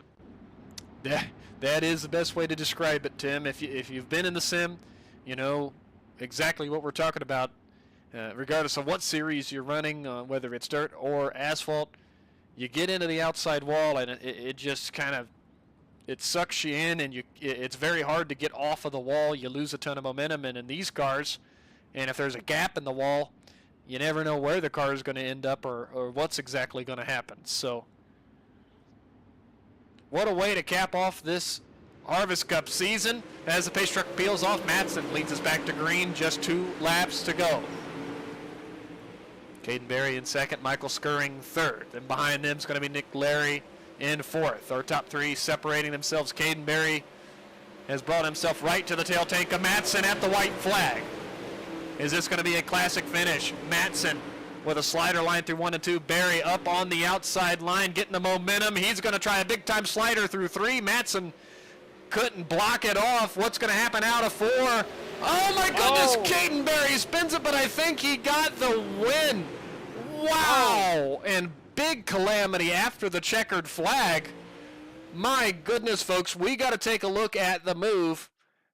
That is the best way to describe it, Tim. If you've been in the sim, you know exactly what we're talking about. Regardless of what series you're running, whether it's dirt or asphalt, you get into the outside wall and it just kind of it sucks you in, and it's very hard to get off of the wall. You lose a ton of momentum, and in these cars, and if there's a gap in the wall, you never know where the car is going to end up or what's exactly going to happen. So what a way to cap off this Harvest Cup season. As the pace truck peels off, Madsen leads us back to green, just 2 laps to go. Caden Berry in second, Michael Skirring third. Then behind them is going to be Nick Larry in fourth. Our top 3 separating themselves. Caden Berry has brought himself right to the tail tank of Madsen at the white flag. Is this going to be a classic finish? Madsen with a slider line through 1 and 2. Berry up on the outside line, getting the momentum. He's going to try a big-time slider through 3. Madsen couldn't block it off. What's going to happen out of 4? Oh, my goodness. Caden Berry spins it, but I think he got the win. Wow. And big calamity after the checkered flag. My goodness, folks, we got to take a look at the move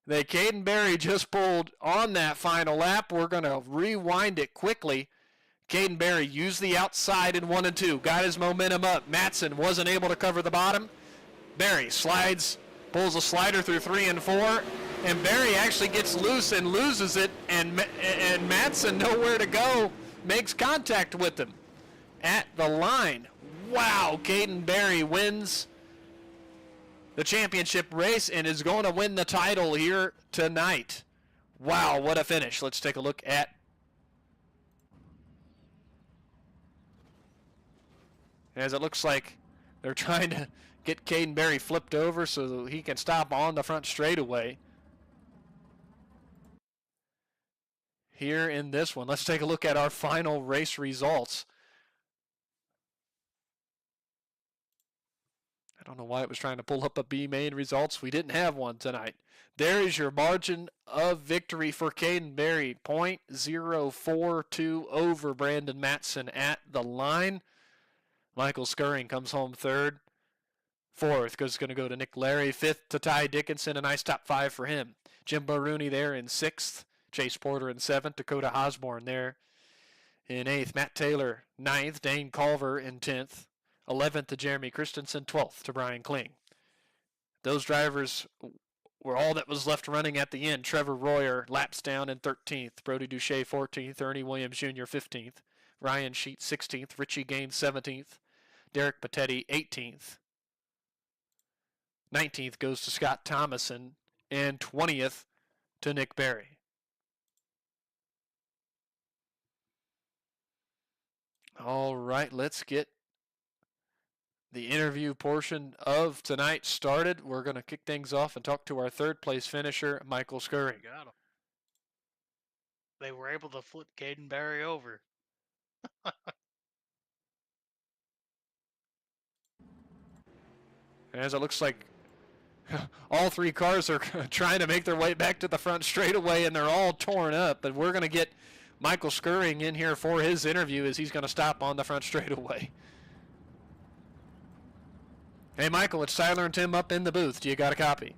that Caden Berry just pulled on that final lap. We're going to rewind it quickly. Caden Berry used the outside in 1 and 2, got his momentum up. Madsen wasn't able to cover the bottom. Berry slides, pulls a slider through 3 and 4, and Berry actually gets loose and loses it, and Madsen, nowhere to go, makes contact with him at the line. Wow, Caden Berry wins the championship race and is going to win the title here tonight. Wow, what a finish. Let's take a look at as it looks like they're trying to get Caden Berry flipped over so he can stop on the front straightaway. Here in this one, let's take a look at our final race results. I don't know why it was trying to pull up a B main results. We didn't have one tonight. There is your margin of victory for Caden Berry. 0.042 over Brandon Madsen at the line. Michael Skirring comes home third. Fourth is going to go to Nick Larry. Fifth to Ty Dickinson. A nice top 5 for him. Jimbo Rooney there in 6th. Chase Porter in 7th. Dakota Osborne there in 8th. Matt Taylor 9th. Dane Culver in 10th. 11th to Jeremy Christensen. 12th to Brian Kling. Those drivers were all that was left running at the end. Trevor Royer laps down in 13th. Brody Duche 14th. Ernie Williams Jr. 15th. Ryan Sheet 16th. Richie Gaines 17th. Derek Patetti 18th. 19th goes to Scott Thomason. And 20th to Nick Berry. All right, let's get the interview portion of tonight started. We're going to kick things off and talk to our 3rd place finisher, Michael Skirring. Got him. They were able to flip Caden Berry over. As it looks like all 3 cars are trying to make their way back to the front straightaway, and they're all torn up. But we're going to get Michael Skirring in here for his interview as he's going to stop on the front straightaway. Hey, Michael, it's Tyler and Tim up in the booth. Do you got a copy?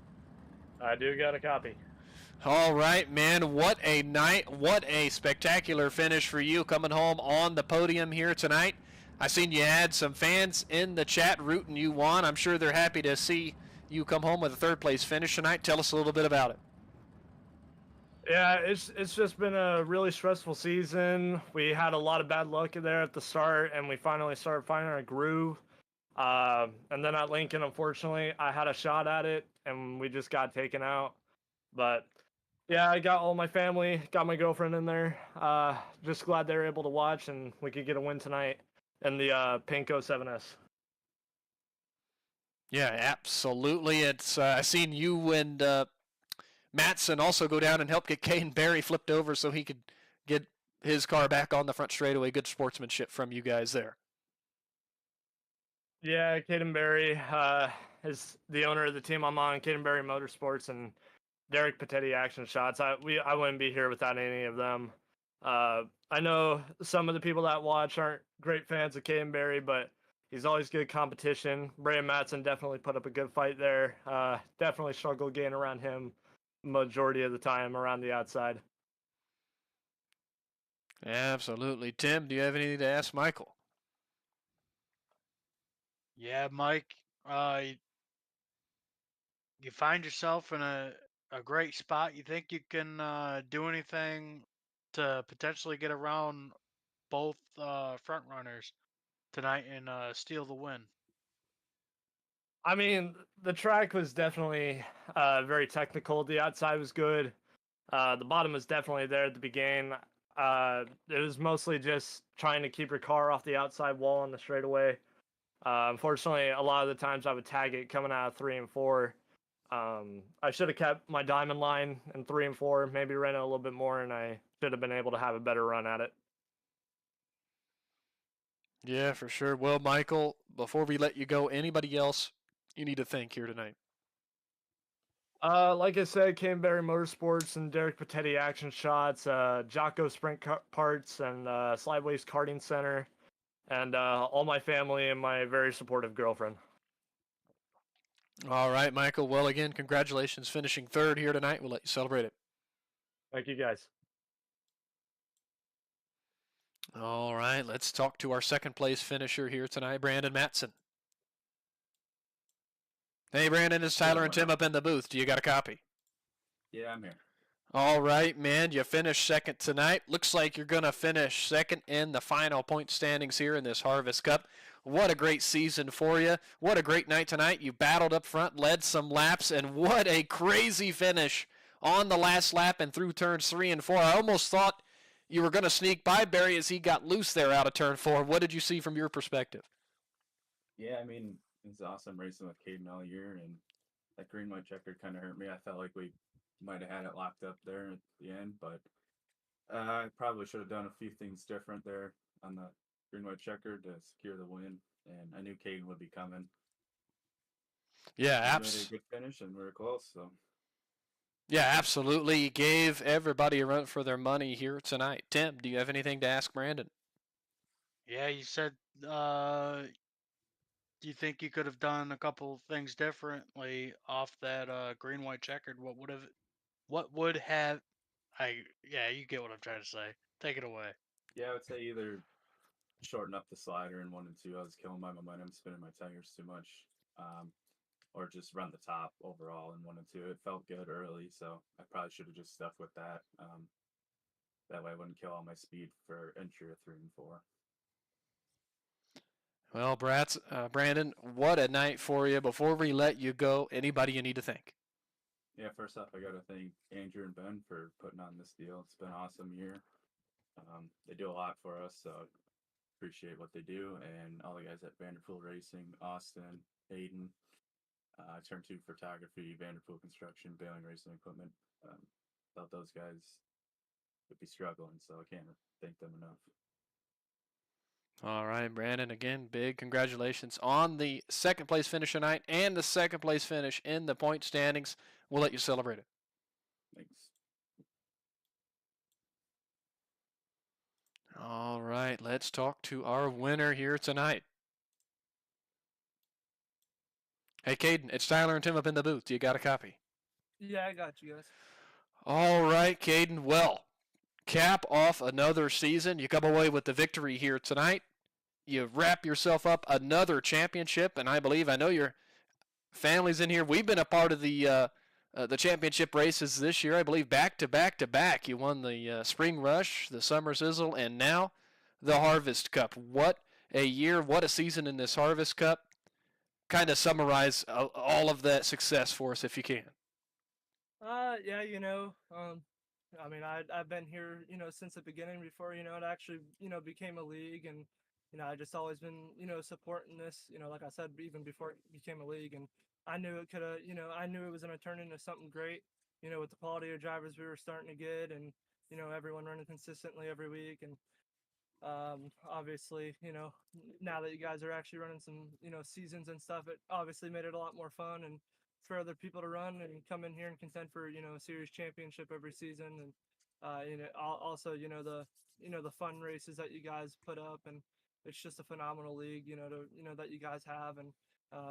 I do got a copy. All right, man. What a night. What a spectacular finish for you coming home on the podium here tonight. I seen you had some fans in the chat rooting you on. I'm sure they're happy to see you come home with a 3rd place finish tonight. Tell us a little bit about it. Yeah, it's just been a really stressful season. We had a lot of bad luck there at the start, and we finally started finding our groove. And then at Lincoln, unfortunately, I had a shot at it, and we just got taken out. But yeah, I got all my family, got my girlfriend in there. Just glad they were able to watch, and we could get a win tonight in the pink 07S. Yeah, absolutely. It's I seen you and Madsen also go down and help get Caden Berry flipped over so he could get his car back on the front straightaway. Good sportsmanship from you guys there. Yeah, Caden Berry is the owner of the team I'm on, Caden Berry Motorsports, and Derek Patetti Action Shots. I wouldn't be here without any of them. I know some of the people that watch aren't great fans of Caden Berry, but he's always good competition. Brian Matson definitely put up a good fight there. Definitely struggled getting around him majority of the time around the outside. Absolutely. Tim, do you have anything to ask Michael? Yeah, Mike. You find yourself in a great spot. You think you can do anything to potentially get around both front runners tonight and steal the win? I mean, the track was definitely very technical. The outside was good. The bottom was definitely there at the beginning. It was mostly just trying to keep your car off the outside wall on the straightaway. Unfortunately, a lot of the times I would tag it coming out of 3 and 4. I should have kept my diamond line in 3 and 4, maybe ran it a little bit more, and I should have been able to have a better run at it. Yeah, for sure. Well, Michael, before we let you go, anybody else you need to thank here tonight? Like I said, Canberra Motorsports and Derek Patetti Action Shots, Jocko Parts, and Slideways Karting Center, and all my family and my very supportive girlfriend. All right, Michael. Well, again, congratulations finishing third here tonight. We'll let you celebrate it. Thank you, guys. All right, let's talk to our second place finisher here tonight, Brandon Matson. Hey, Brandon, it's Tyler and Tim up in the booth. Do you got a copy? Yeah, I'm here. All right, man. You finished second tonight. Looks like you're going to finish second in the final point standings here in this Harvest Cup. What a great season for you. What a great night tonight. You battled up front, led some laps, and what a crazy finish on the last lap and through turns 3 and 4. I almost thought you were going to sneak by Barry as he got loose there out of turn 4. What did you see from your perspective? Yeah, I mean, it's awesome racing with Caden all year, and that green white checker kind of hurt me. I felt like we might have had it locked up there at the end, but I probably should have done a few things different there on the green white checker to secure the win. And I knew Caden would be coming. Yeah, We made a good finish, and we were close. So. Yeah, absolutely. He gave everybody a run for their money here tonight. Tim, do you have anything to ask Brandon? Yeah, you said you think you could have done a couple things differently off that green white checkered. What would have yeah, you get what I'm trying to say. Take it away. Yeah, I would say either shorten up the slider in 1 and 2. I was killing my momentum, spinning my tires too much. Or just run the top overall in 1 and 2. It felt good early, so I probably should have just stuck with that. That way I wouldn't kill all my speed for entry of 3 and 4. Well, Brandon, what a night for you. Before we let you go, anybody you need to thank? Yeah, first off, I got to thank Andrew and Ben for putting on this deal. It's been an awesome year. They do a lot for us, so appreciate what they do. And all the guys at Vanderpool Racing, Austin, Hayden, Turn 2 Photography, Vanderpool Construction, Bailing Racing Equipment. Thought those guys would be struggling, so I can't thank them enough. All right, Brandon, again, big congratulations on the second place finish tonight and the second place finish in the point standings. We'll let you celebrate it. Thanks. All right, let's talk to our winner here tonight. Hey, Caden, it's Tyler and Tim up in the booth. Do you got a copy? Yeah, I got you guys. All right, Caden. Well, cap off another season. You come away with the victory here tonight. You wrap yourself up another championship, and I know your family's in here. We've been a part of the championship races this year. I believe back to back to back. You won the Spring Rush, the Summer Sizzle, and now the Harvest Cup. What a year! What a season in this Harvest Cup. Kind of summarize all of that success for us if you can. Yeah, I mean, I've been here, since the beginning before, it actually, became a league, and I just always been, supporting this, like I said, even before it became a league, and I knew it could have, I knew it was going to turn into something great, with the quality of drivers we were starting to get, and everyone running consistently every week, and Obviously, now that you guys are actually running some, seasons and stuff, it obviously made it a lot more fun and for other people to run and come in here and contend for, a series championship every season. And, also, the fun races that you guys put up, and it's just a phenomenal league, that you guys have. And,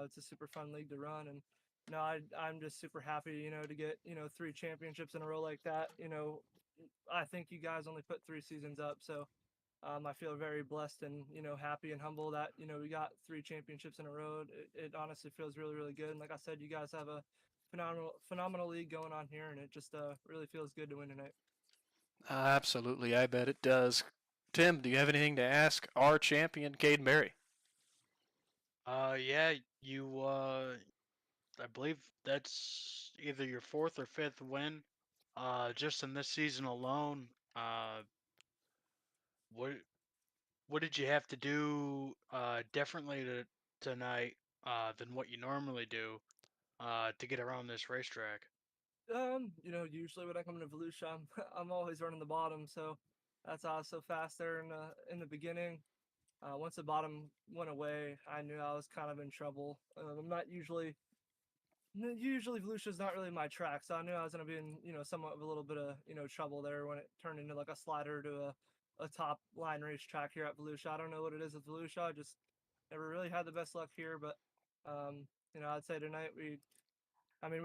it's a super fun league to run. And, no, I'm just super happy, to get, 3 championships in a row like that. I think you guys only put 3 seasons up. So, I feel very blessed and happy and humble that we got 3 championships in a row. It honestly feels really really good. And like I said, you guys have a phenomenal league going on here, and it just really feels good to win tonight. Absolutely, I bet it does. Tim, do you have anything to ask our champion, Caden Berry? Yeah, you I believe that's either your 4th or 5th win. Just in this season alone. What what did you have to do differently tonight than what you normally do to get around this racetrack? Usually when I come to Volusia, I'm always running the bottom, so that's why I was so fast there in the beginning. Once the bottom went away, I knew I was kind of in trouble. I'm not usually Volusia's not really my track, so I knew I was gonna be in somewhat of a little bit of trouble there when it turned into like a slider to a top line racetrack here at Volusia. I don't know what it is with Volusia. I just never really had the best luck here, but I'd say tonight we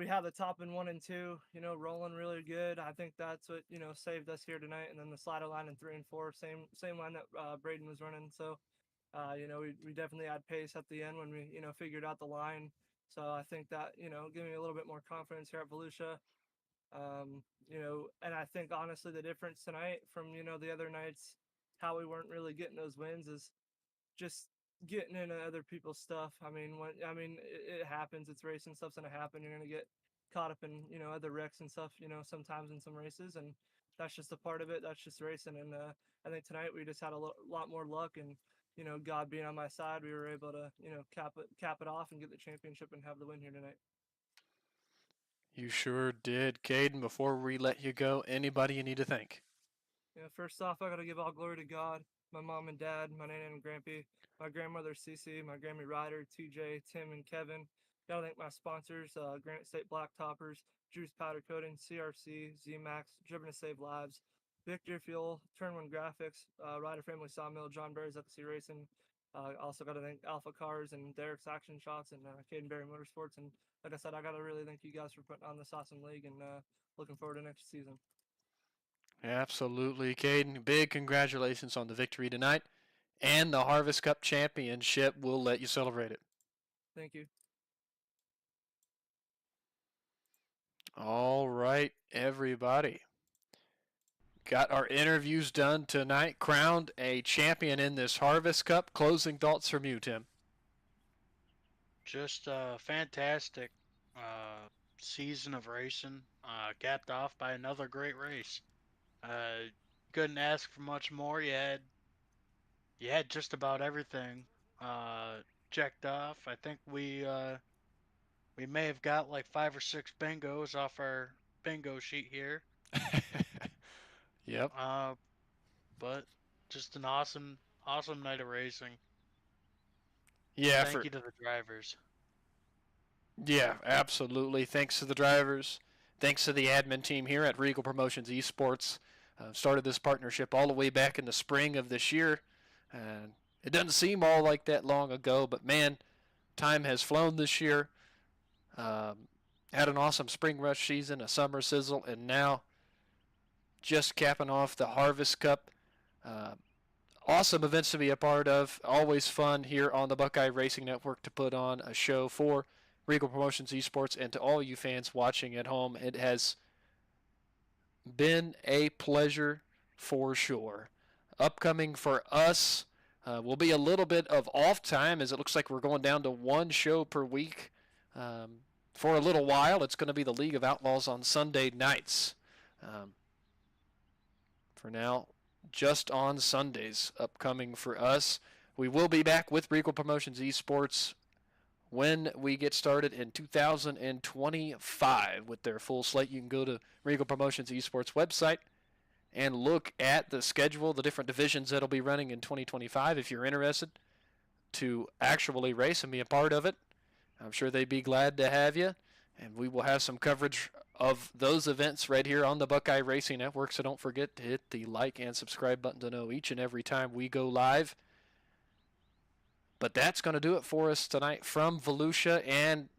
have the top in 1 and 2, rolling really good. I think that's what saved us here tonight. And then the slider line in 3 and 4, same line that Braden was running. So we definitely had pace at the end when we figured out the line. So I think that gave me a little bit more confidence here at Volusia. And I think honestly the difference tonight from the other nights, how we weren't really getting those wins, is just getting into other people's stuff. It happens. It's racing, stuff's gonna happen. You're gonna get caught up in other wrecks and stuff. Sometimes in some races, and that's just a part of it. That's just racing. And I think tonight we just had a lot more luck, and God being on my side, we were able to cap it off and get the championship and have the win here tonight. You sure did. Caden, before we let you go, anybody you need to thank? First off, I gotta give all glory to God, my mom and dad, my nana and grampy, my grandmother Cece, my Grammy Ryder, TJ, Tim, and Kevin. Gotta thank my sponsors, Granite State Blacktoppers, Juice Powder Coating, CRC, ZMAX, Driven to Save Lives, Victor Fuel, Turn One Graphics, Ryder Family Sawmill, John Barry's Legacy Racing. Also gotta thank Alpha Cars and Derek's Action Shots and Caden Berry Motorsports. And like I said, I gotta really thank you guys for putting on this awesome league, and looking forward to next season. Absolutely, Caden. Big congratulations on the victory tonight and the Harvest Cup Championship. We'll let you celebrate it. Thank you. All right, everybody. Got our interviews done tonight. Crowned a champion in this Harvest Cup. Closing thoughts from you, Tim. Just a fantastic season of racing, capped off by another great race. Couldn't ask for much more. You had just about everything checked off. I think we may have got like 5 or 6 bingos off our bingo sheet here. Yep. But just an awesome night of racing. Yeah, Thank you to the drivers. Yeah, absolutely. Thanks to the drivers. Thanks to the admin team here at Reigel Promotions Esports. Started this partnership all the way back in the spring of this year. And it doesn't seem all like that long ago, but man, time has flown this year. Had an awesome spring rush season, a summer sizzle, and now just capping off the Harvest Cup. Awesome events to be a part of. Always fun here on the Buckeye Racing Network to put on a show for Reigel Promotions Esports, and to all you fans watching at home. It has been a pleasure for sure. Upcoming for us will be a little bit of off time, as it looks like we're going down to 1 show per week. For a little while, it's going to be the League of Outlaws on Sunday nights. For now, just on Sundays upcoming for us. We will be back with Reigel Promotions Esports when we get started in 2025 with their full slate. You can go to Reigel Promotions Esports website and look at the schedule, the different divisions that'll be running in 2025. If you're interested to actually race and be a part of it, I'm sure they'd be glad to have you. And we will have some coverage of those events right here on the Buckeye Racing Network. So don't forget to hit the like and subscribe button to know each and every time we go live. But that's going to do it for us tonight from Volusia and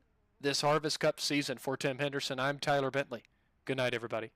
this Harvest Cup season. For Tim Henderson, I'm Tyler Bentley. Good night, everybody.